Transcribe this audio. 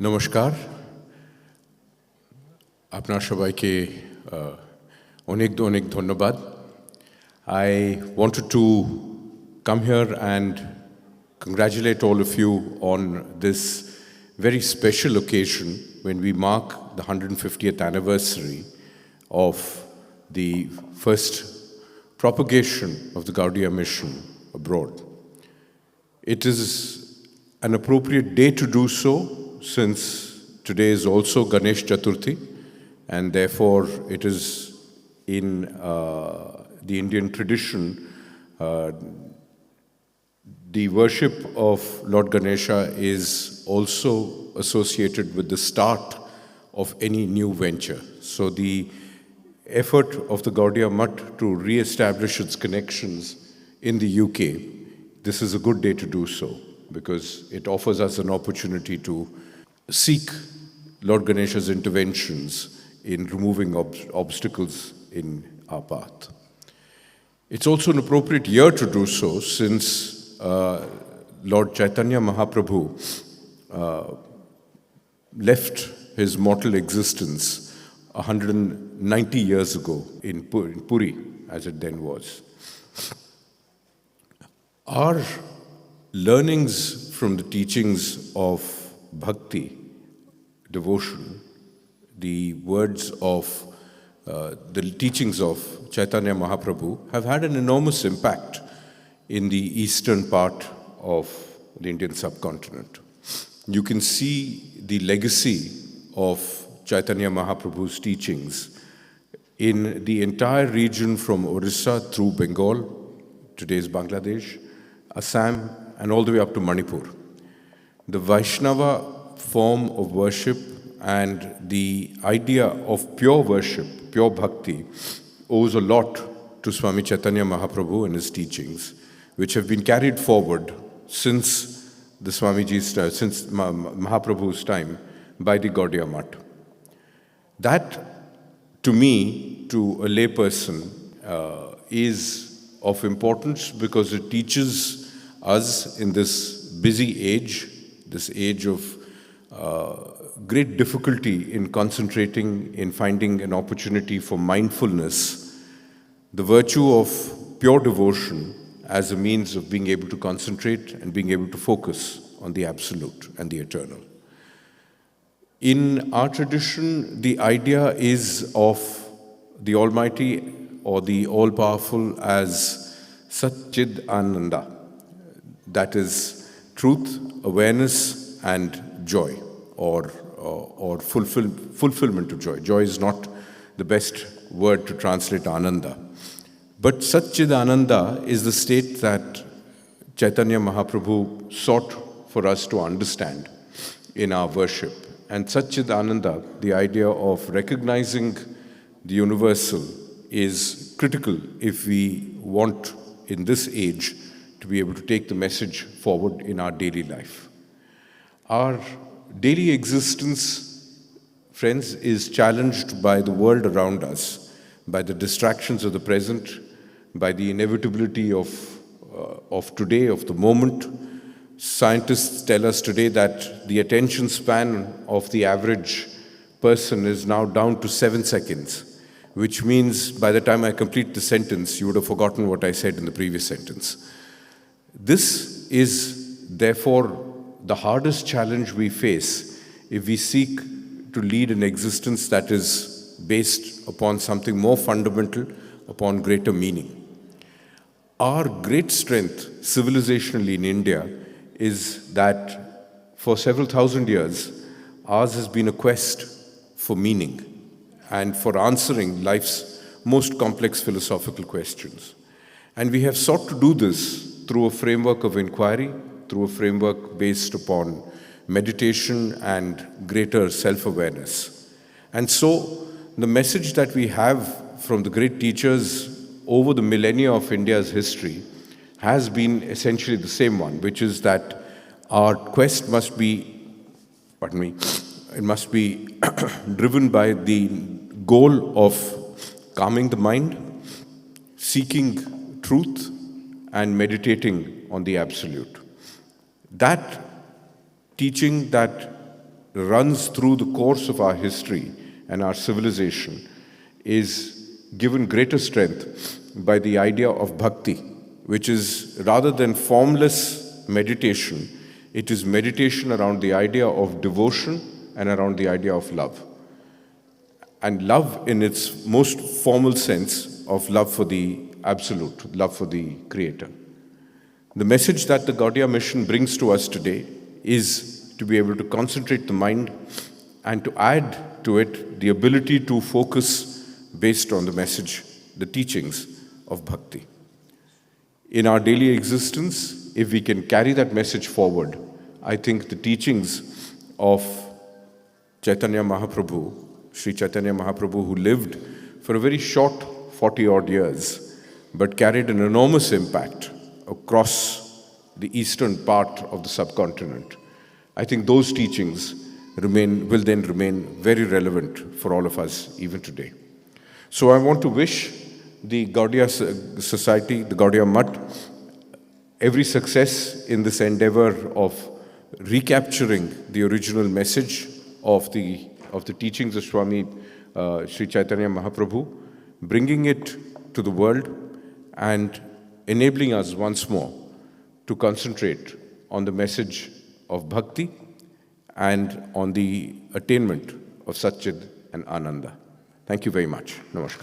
নমস্কার আপনার সবাইকে অনেক অনেক ধন্যবাদ I wanted to come here and congratulate all of you on this very special occasion when we mark the 150th anniversary of the first propagation of the Gaudiya mission abroad. It is an appropriate day to do so since today is also Ganesh Chaturthi and therefore it is in the Indian tradition the worship of Lord Ganesha is also associated with the start of any new venture. So the effort of the Gaudiya Mutt to re-establish its connections in the UK, this is a good day to do so because it offers us an opportunity to seek Lord Ganesha's interventions in removing obstacles in our path. It's also an appropriate year to do so since Lord Chaitanya Mahaprabhu left his mortal existence 190 years ago in Puri, as it then was. Our learnings from the teachings of bhakti, devotion, the words of the teachings of Chaitanya Mahaprabhu have had an enormous impact in the eastern part of the Indian subcontinent. You can see the legacy of Chaitanya Mahaprabhu's teachings in the entire region from Orissa through Bengal, today's Bangladesh, Assam, and all the way up to Manipur. The Vaishnava form of worship and the idea of pure worship, pure bhakti, owes a lot to Swami Chaitanya Mahaprabhu and his teachings, which have been carried forward since the Swamiji's since Mahaprabhu's time by the Gaudiya Mutt. That, to me, to a layperson, is of importance because it teaches us in this busy age, this age of great difficulty in concentrating, in finding an opportunity for mindfulness, the virtue of pure devotion as a means of being able to concentrate and being able to focus on the absolute and the eternal. In our tradition, the idea is of the Almighty or the All-Powerful as Satchid Ananda, that is truth, awareness, and joy, or fulfillment of joy. Joy is not the best word to translate Ananda. But Satchidananda is the state that Chaitanya Mahaprabhu sought for us to understand in our worship. And Satchidananda, the idea of recognizing the universal, is critical if we want, in this age, to be able to take the message forward in our daily life. Our daily existence, friends, is challenged by the world around us, by the distractions of the present, by the inevitability of today, of the moment. Scientists tell us today that the attention span of the average person is now down to 7 seconds, which means by the time I complete the sentence, you would have forgotten what I said in the previous sentence. This is, therefore, the hardest challenge we face if we seek to lead an existence that is based upon something more fundamental, upon greater meaning. Our great strength civilizationally in India is that for several thousand years, ours has been a quest for meaning and for answering life's most complex philosophical questions. And we have sought to do this through a framework of inquiry, through a framework based upon meditation and greater self-awareness. And so the message that we have from the great teachers over the millennia of India's history has been essentially the same one, which is that our quest must be, it must be driven by the goal of calming the mind, seeking truth, and meditating on the absolute. That teaching, that runs through the course of our history and our civilization is given greater strength by the idea of bhakti, which is rather than formless meditation, it is meditation around the idea of devotion and around the idea of love. And love in its most formal sense of love for the absolute, love for the Creator. The message that the Gaudiya mission brings to us today is to be able to concentrate the mind and to add to it the ability to focus based on the message, the teachings of bhakti. In our daily existence, if we can carry that message forward, I think the teachings of Chaitanya Mahaprabhu, Sri Chaitanya Mahaprabhu, who lived for a very short 40-odd years, but carried an enormous impact across the eastern part of the subcontinent. I think those teachings will then remain very relevant for all of us even today. So I want to wish the Gaudiya Society, the Gaudiya Mutt, every success in this endeavor of recapturing the original message of the teachings of Swami Sri Chaitanya Mahaprabhu, bringing it to the world and enabling us once more to concentrate on the message of bhakti and on the attainment of Satchid and Ananda. Thank you very much. Namaskar.